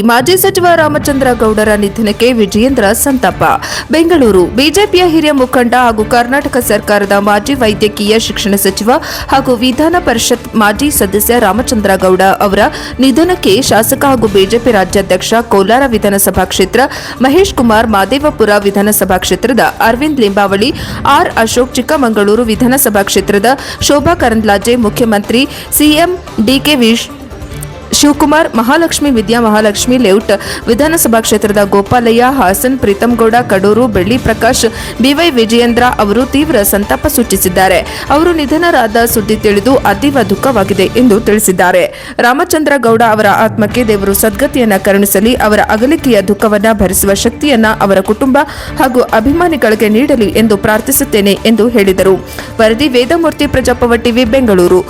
ಮಾಜಿ ಸಚಿವ ರಾಮಚಂದ್ರ ಗೌಡರ ನಿಧನಕ್ಕೆ ವಿಜಯೇಂದ್ರ ಸಂತಾಪ. ಬೆಂಗಳೂರು. ಬಿಜೆಪಿಯ ಹಿರಿಯ ಮುಖಂಡ ಹಾಗೂ ಕರ್ನಾಟಕ ಸರ್ಕಾರದ ಮಾಜಿ ವೈದ್ಯಕೀಯ ಶಿಕ್ಷಣ ಸಚಿವ ಹಾಗೂ ವಿಧಾನ ಪರಿಷತ್ ಮಾಜಿ ಸದಸ್ಯ ರಾಮಚಂದ್ರ ಗೌಡ ಅವರ ನಿಧನಕ್ಕೆ ಶಾಸಕ ಹಾಗೂ ಬಿಜೆಪಿ ರಾಜ್ಯಾಧ್ಯಕ್ಷ ಕೋಲಾರ ವಿಧಾನಸಭಾ ಕ್ಷೇತ್ರ ಮಹೇಶ್ ಕುಮಾರ್, ಮಾದೇವಪುರ ವಿಧಾನಸಭಾ ಕ್ಷೇತ್ರದ ಅರವಿಂದ್ ಲಿಂಬಾವಳಿ, ಆರ್ ಅಶೋಕ್, ಚಿಕ್ಕಮಗಳೂರು ವಿಧಾನಸಭಾ ಕ್ಷೇತ್ರದ ಶೋಭಾ ಕರಂದ್ಲಾಜೆ, ಮುಖ್ಯಮಂತ್ರಿ ಸಿಎಂ ಡಿಕೆ ಶಿವಕುಮಾರ್, ಮಹಾಲಕ್ಷ್ಮಿ ವಿದ್ಯಾ ಮಹಾಲಕ್ಷ್ಮಿ ಲೇಔಟ್ ವಿಧಾನಸಭಾ ಕ್ಷೇತ್ರದ ಗೋಪಾಲಯ್ಯ, ಹಾಸನ್, ಪ್ರೀತಂಗೌಡ, ಕಡೂರು, ಬೆಳ್ಳಿ ಪ್ರಕಾಶ್, ಬಿವೈ ವಿಜಯೇಂದ್ರ ಅವರು ತೀವ್ರ ಸಂತಾಪ ಸೂಚಿಸಿದ್ದಾರೆ. ಅವರು ನಿಧನರಾದ ಸುದ್ದಿ ತಿಳಿದು ಅತೀವ ದುಃಖವಾಗಿದೆ ಎಂದು ತಿಳಿಸಿದ್ದಾರೆ. ರಾಮಚಂದ್ರ ಗೌಡ ಅವರ ಆತ್ಮಕ್ಕೆ ದೇವರು ಸದ್ಗತಿಯನ್ನ ಕರುಣಿಸಲಿ, ಅವರ ಅಗಲಿಕೆಯ ದುಃಖವನ್ನ ಭರಿಸುವ ಶಕ್ತಿಯನ್ನ ಅವರ ಕುಟುಂಬ ಹಾಗೂ ಅಭಿಮಾನಿಗಳಿಗೆ ನೀಡಲಿ ಎಂದು ಪ್ರಾರ್ಥಿಸುತ್ತೇನೆ ಎಂದು ಹೇಳಿದರು. ವರದಿ ವೇದಮೂರ್ತಿ, ಪ್ರಜಾಪವ ಟಿವಿ, ಬೆಂಗಳೂರು.